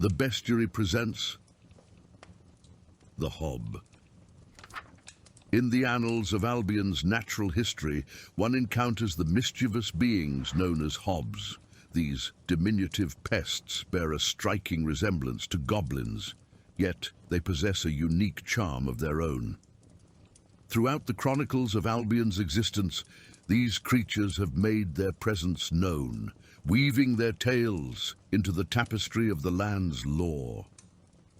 The Bestiary presents the Hobbe. In the annals of Albion's natural history, one encounters the mischievous beings known as Hobbes. These diminutive pests bear a striking resemblance to goblins, yet they possess a unique charm of their own. Throughout the chronicles of Albion's existence, these creatures have made their presence known, weaving their tales into the tapestry of the land's lore.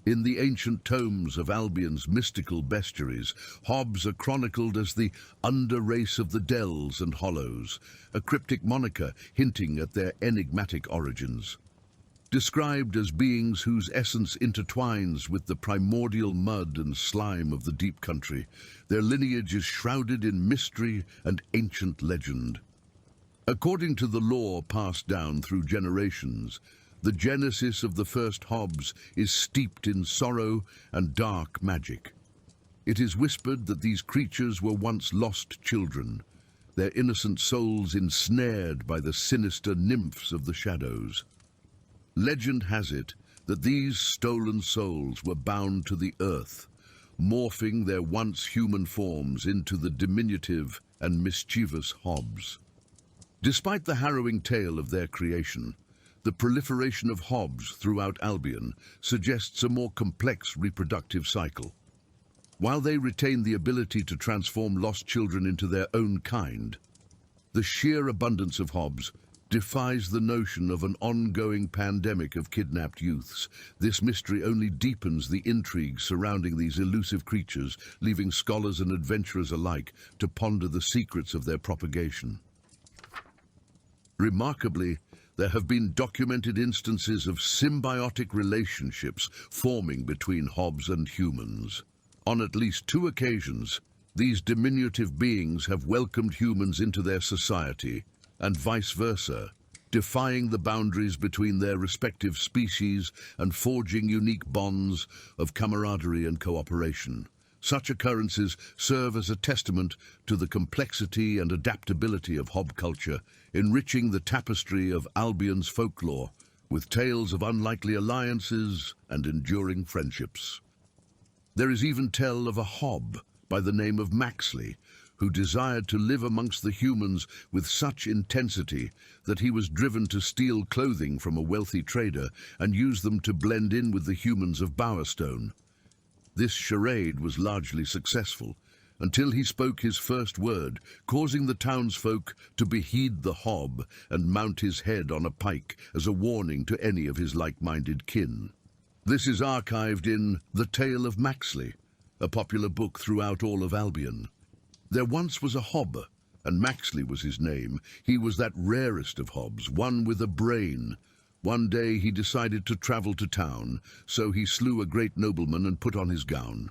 In the ancient tomes of Albion's mystical bestiaries, Hobbes are chronicled as the under-race of the dells and hollows, a cryptic moniker hinting at their enigmatic origins. Described as beings whose essence intertwines with the primordial mud and slime of the deep country, their lineage is shrouded in mystery and ancient legend. According to the lore passed down through generations, the genesis of the first Hobbes is steeped in sorrow and dark magic. It is whispered that these creatures were once lost children, their innocent souls ensnared by the sinister nymphs of the shadows. Legend has it that these stolen souls were bound to the earth, morphing their once human forms into the diminutive and mischievous Hobbes. Despite the harrowing tale of their creation, the proliferation of Hobbes throughout Albion suggests a more complex reproductive cycle. While they retain the ability to transform lost children into their own kind, the sheer abundance of Hobbes defies the notion of an ongoing pandemic of kidnapped youths. This mystery only deepens the intrigue surrounding these elusive creatures, leaving scholars and adventurers alike to ponder the secrets of their propagation. Remarkably, there have been documented instances of symbiotic relationships forming between Hobbes and humans. On at least 2 occasions, these diminutive beings have welcomed humans into their society, and vice versa, defying the boundaries between their respective species and forging unique bonds of camaraderie and cooperation. Such occurrences serve as a testament to the complexity and adaptability of Hobbe culture, enriching the tapestry of Albion's folklore with tales of unlikely alliances and enduring friendships. There is even tale of a Hobbe by the name of Maxley, who desired to live amongst the humans with such intensity that he was driven to steal clothing from a wealthy trader and use them to blend in with the humans of Bowerstone. This charade was largely successful, until he spoke his first word, causing the townsfolk to behead the Hobbe and mount his head on a pike as a warning to any of his like-minded kin. This is archived in The Tale of Maxley, a popular book throughout all of Albion. There once was a Hobbe, and Maxley was his name. He was that rarest of Hobbes, one with a brain. One day he decided to travel to town, so he slew a great nobleman and put on his gown.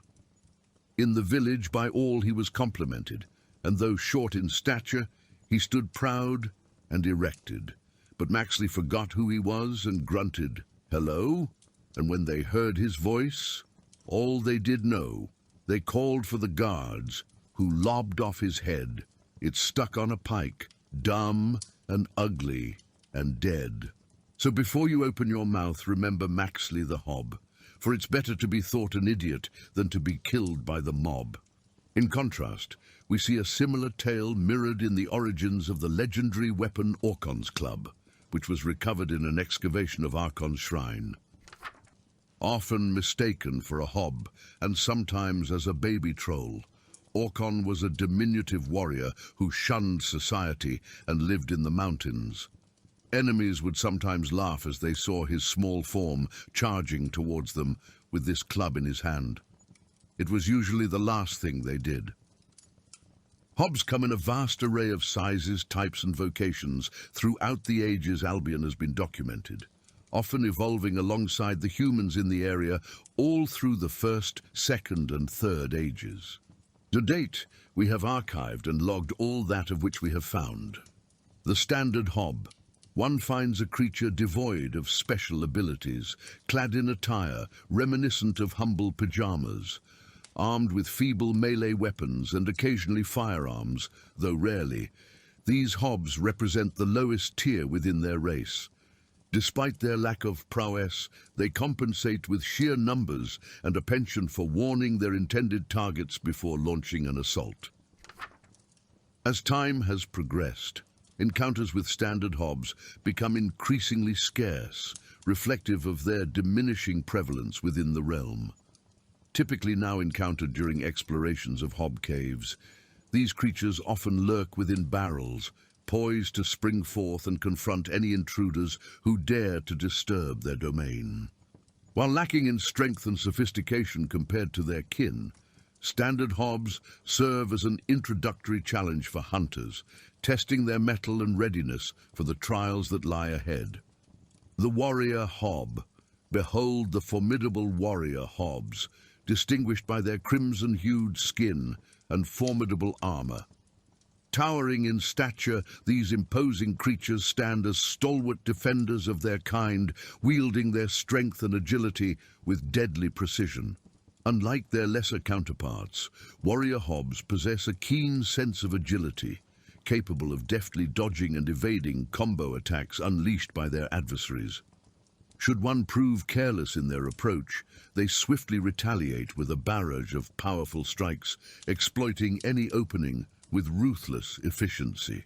In the village by all he was complimented, and though short in stature, he stood proud and erected. But Maxley forgot who he was and grunted, "Hello?" And when they heard his voice, all they did know, they called for the guards, who lobbed off his head. It stuck on a pike, dumb and ugly and dead. So before you open your mouth, remember Maxley the Hobbe, for it's better to be thought an idiot than to be killed by the mob. In contrast, we see a similar tale mirrored in the origins of the legendary weapon Orcon's club, which was recovered in an excavation of Archon's shrine. Often mistaken for a Hobbe, and sometimes as a baby troll, Orcon was a diminutive warrior who shunned society and lived in the mountains. Enemies would sometimes laugh as they saw his small form charging towards them with this club in his hand. It was usually the last thing they did. Hobbes come in a vast array of sizes, types and vocations throughout the ages Albion has been documented, often evolving alongside the humans in the area all through the first, second and third ages. To date, we have archived and logged all that of which we have found. The standard Hobbe. One finds a creature devoid of special abilities, clad in attire reminiscent of humble pajamas, armed with feeble melee weapons and occasionally firearms, though rarely. These Hobbes represent the lowest tier within their race. Despite their lack of prowess, they compensate with sheer numbers and a penchant for warning their intended targets before launching an assault. As time has progressed, encounters with standard hobs become increasingly scarce, reflective of their diminishing prevalence within the realm. Typically now encountered during explorations of hob caves, these creatures often lurk within barrels, poised to spring forth and confront any intruders who dare to disturb their domain. While lacking in strength and sophistication compared to their kin, standard hobs serve as an introductory challenge for hunters, testing their mettle and readiness for the trials that lie ahead. The warrior hob. Behold the formidable warrior hobs, distinguished by their crimson-hued skin and formidable armor. Towering in stature, these imposing creatures stand as stalwart defenders of their kind, wielding their strength and agility with deadly precision. Unlike their lesser counterparts, warrior hobs possess a keen sense of agility, capable of deftly dodging and evading combo attacks unleashed by their adversaries. Should one prove careless in their approach, they swiftly retaliate with a barrage of powerful strikes, exploiting any opening with ruthless efficiency.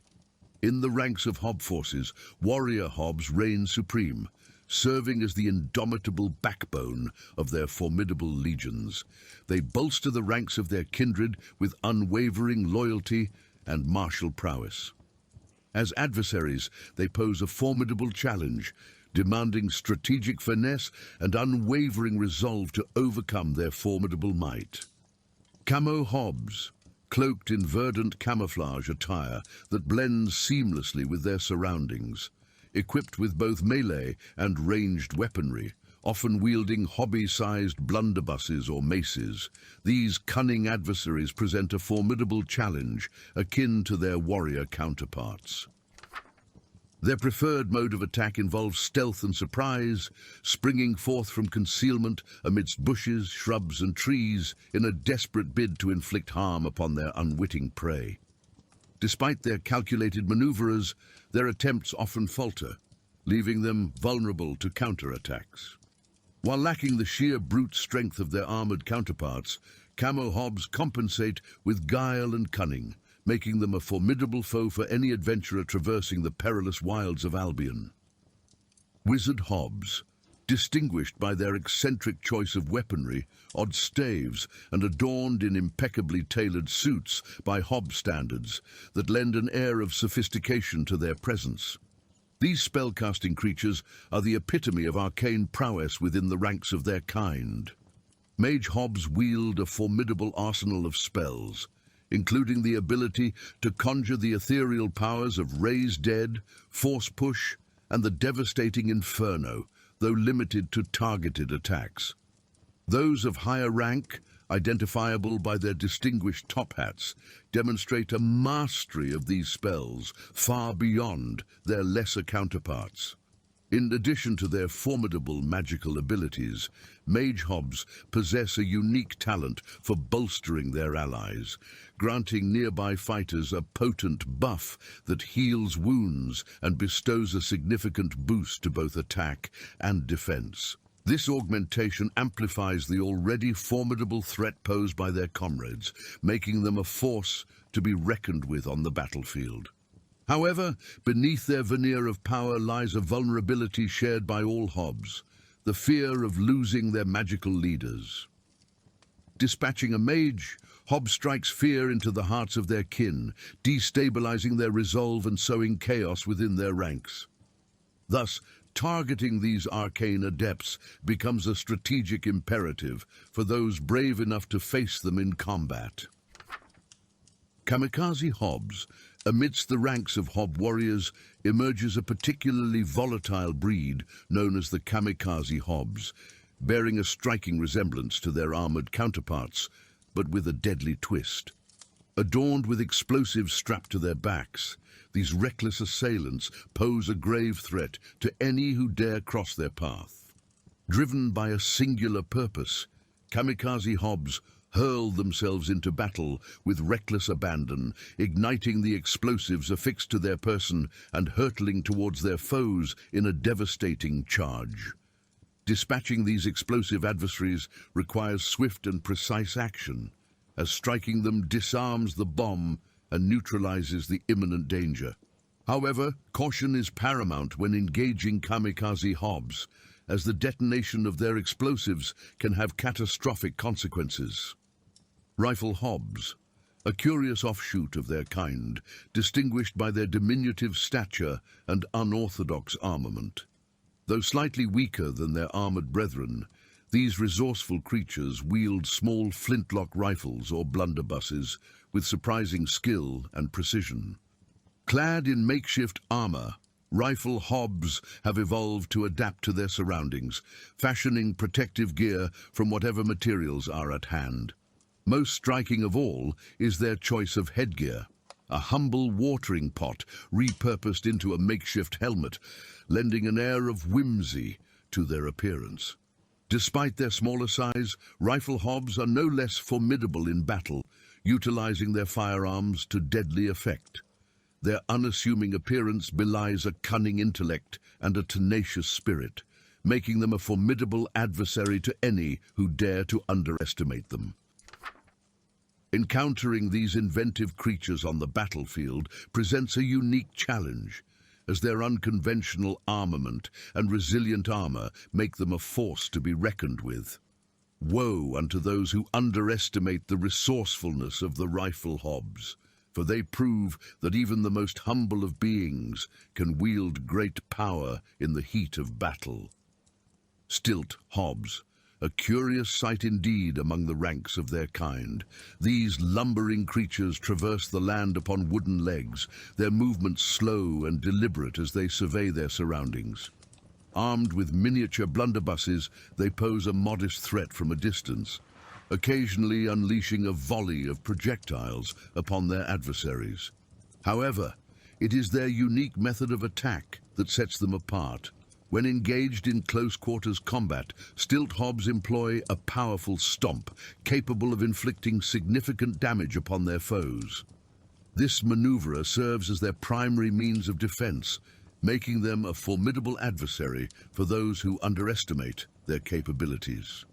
In the ranks of hob forces, warrior hobs reign supreme, serving as the indomitable backbone of their formidable legions. They bolster the ranks of their kindred with unwavering loyalty and martial prowess. As adversaries, they pose a formidable challenge, demanding strategic finesse and unwavering resolve to overcome their formidable might. Camo hobs, cloaked in verdant camouflage attire that blends seamlessly with their surroundings, equipped with both melee and ranged weaponry, often wielding hobby-sized blunderbusses or maces. These cunning adversaries present a formidable challenge akin to their warrior counterparts. Their preferred mode of attack involves stealth and surprise, springing forth from concealment amidst bushes, shrubs and trees in a desperate bid to inflict harm upon their unwitting prey. Despite their calculated maneuverers, their attempts often falter, leaving them vulnerable to counterattacks. While lacking the sheer brute strength of their armored counterparts, camo hobs compensate with guile and cunning, making them a formidable foe for any adventurer traversing the perilous wilds of Albion. Wizard hobs, distinguished by their eccentric choice of weaponry, odd staves, and adorned in impeccably tailored suits by hob standards that lend an air of sophistication to their presence. These spellcasting creatures are the epitome of arcane prowess within the ranks of their kind. Mage hobs wield a formidable arsenal of spells, including the ability to conjure the ethereal powers of Raise Dead, Force Push, and the devastating Inferno, though limited to targeted attacks. Those of higher rank, identifiable by their distinguished top hats, demonstrate a mastery of these spells far beyond their lesser counterparts. In addition to their formidable magical abilities, mage hobs possess a unique talent for bolstering their allies, granting nearby fighters a potent buff that heals wounds and bestows a significant boost to both attack and defense. This augmentation amplifies the already formidable threat posed by their comrades, making them a force to be reckoned with on the battlefield. However, beneath their veneer of power lies a vulnerability shared by all hobs, the fear of losing their magical leaders. Dispatching a mage, hob strikes fear into the hearts of their kin, destabilizing their resolve and sowing chaos within their ranks. Thus, targeting these arcane adepts becomes a strategic imperative for those brave enough to face them in combat. Kamikaze hobs. Amidst the ranks of hob warriors emerges a particularly volatile breed known as the kamikaze hobs, bearing a striking resemblance to their armored counterparts, but with a deadly twist. Adorned with explosives strapped to their backs, these reckless assailants pose a grave threat to any who dare cross their path. Driven by a singular purpose, kamikaze hobs hurl themselves into battle with reckless abandon, igniting the explosives affixed to their person and hurtling towards their foes in a devastating charge. Dispatching these explosive adversaries requires swift and precise action, as striking them disarms the bomb and neutralizes the imminent danger. However, caution is paramount when engaging kamikaze Hobbes, as the detonation of their explosives can have catastrophic consequences. Rifle Hobbes, a curious offshoot of their kind, distinguished by their diminutive stature and unorthodox armament. Though slightly weaker than their armored brethren, these resourceful creatures wield small flintlock rifles or blunderbusses with surprising skill and precision. Clad in makeshift armor, Rifle Hobbes have evolved to adapt to their surroundings, fashioning protective gear from whatever materials are at hand. Most striking of all is their choice of headgear, a humble watering pot repurposed into a makeshift helmet, lending an air of whimsy to their appearance. Despite their smaller size, Rifle Hobbes are no less formidable in battle, utilizing their firearms to deadly effect. Their unassuming appearance belies a cunning intellect and a tenacious spirit, making them a formidable adversary to any who dare to underestimate them. Encountering these inventive creatures on the battlefield presents a unique challenge, as their unconventional armament and resilient armor make them a force to be reckoned with. Woe unto those who underestimate the resourcefulness of the Rifle Hobbes, for they prove that even the most humble of beings can wield great power in the heat of battle. Stilt Hobbes, a curious sight indeed among the ranks of their kind. These lumbering creatures traverse the land upon wooden legs, their movements slow and deliberate as they survey their surroundings. Armed with miniature blunderbusses, they pose a modest threat from a distance, occasionally unleashing a volley of projectiles upon their adversaries. However, it is their unique method of attack that sets them apart. When engaged in close-quarters combat, Stilt Hobbes employ a powerful stomp, capable of inflicting significant damage upon their foes. This maneuver serves as their primary means of defense, making them a formidable adversary for those who underestimate their capabilities.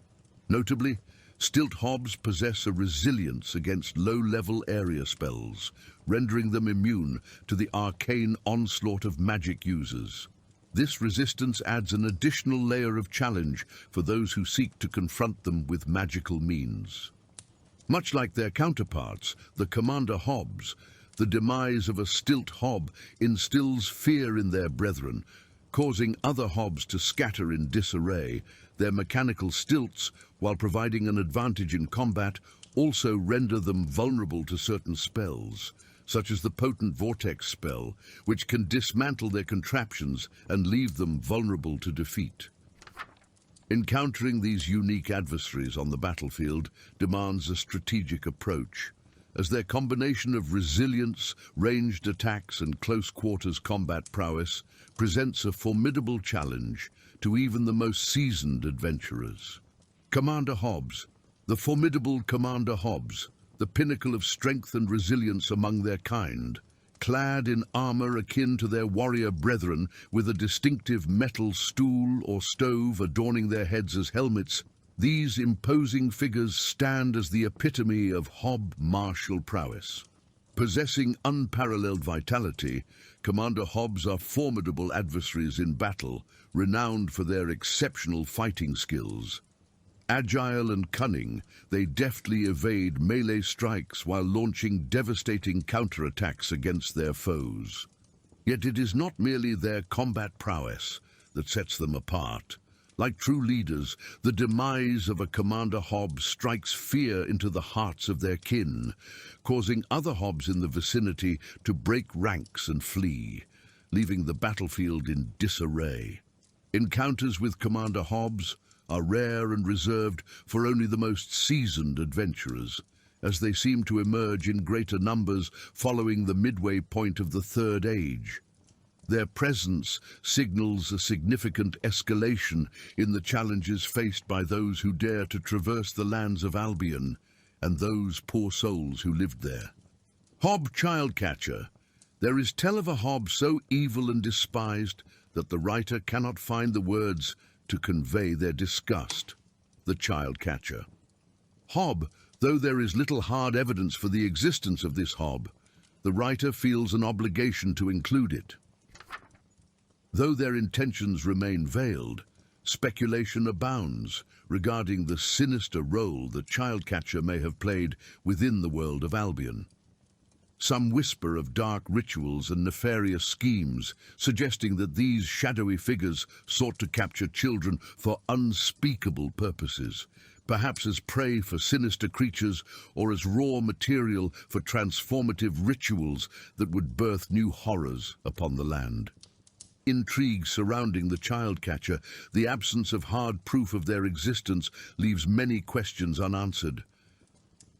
Notably, Stilt Hobbes possess a resilience against low-level area spells, rendering them immune to the arcane onslaught of magic users. This resistance adds an additional layer of challenge for those who seek to confront them with magical means. Much like their counterparts, the Commander Hobbes, the demise of a Stilt Hobbe instills fear in their brethren, causing other Hobbes to scatter in disarray. Their mechanical stilts, while providing an advantage in combat, also render them vulnerable to certain spells, such as the potent vortex spell, which can dismantle their contraptions and leave them vulnerable to defeat. Encountering these unique adversaries on the battlefield demands a strategic approach, as their combination of resilience, ranged attacks, and close-quarters combat prowess presents a formidable challenge to even the most seasoned adventurers. Commander Hobbes, the formidable Commander Hobbes, the pinnacle of strength and resilience among their kind, clad in armor akin to their warrior brethren, with a distinctive metal stool or stove adorning their heads as helmets, these imposing figures stand as the epitome of Hobbe martial prowess. Possessing unparalleled vitality, Commander Hobbes are formidable adversaries in battle, renowned for their exceptional fighting skills. Agile and cunning, they deftly evade melee strikes while launching devastating counterattacks against their foes. Yet it is not merely their combat prowess that sets them apart. Like true leaders, the demise of a Commander Hobbe strikes fear into the hearts of their kin, causing other Hobbes in the vicinity to break ranks and flee, leaving the battlefield in disarray. Encounters with Commander Hobbes are rare and reserved for only the most seasoned adventurers, as they seem to emerge in greater numbers following the midway point of the Third Age. Their presence signals a significant escalation in the challenges faced by those who dare to traverse the lands of Albion, and those poor souls who lived there. Hobbe Childcatcher. There is tell of a Hobbe so evil and despised that the writer cannot find the words to convey their disgust. The Childcatcher. Hobbe, though there is little hard evidence for the existence of this Hobbe, the writer feels an obligation to include it. Though their intentions remain veiled, speculation abounds regarding the sinister role the Childcatcher may have played within the world of Albion. Some whisper of dark rituals and nefarious schemes, suggesting that these shadowy figures sought to capture children for unspeakable purposes, perhaps as prey for sinister creatures or as raw material for transformative rituals that would birth new horrors upon the land. Intrigue surrounding the Childcatcher, the absence of hard proof of their existence leaves many questions unanswered.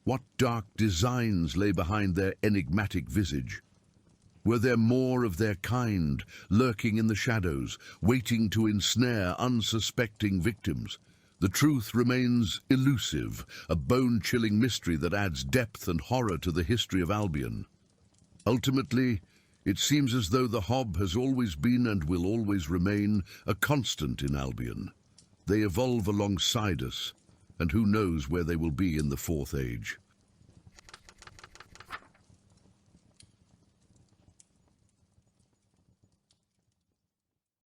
What dark designs lay behind their enigmatic visage? Were there more of their kind lurking in the shadows, waiting to ensnare unsuspecting victims? The truth remains elusive, a bone-chilling mystery that adds depth and horror to the history of Albion. Ultimately, it seems as though the Hobbe has always been and will always remain a constant in Albion. They evolve alongside us, and who knows where they will be in the Fourth Age.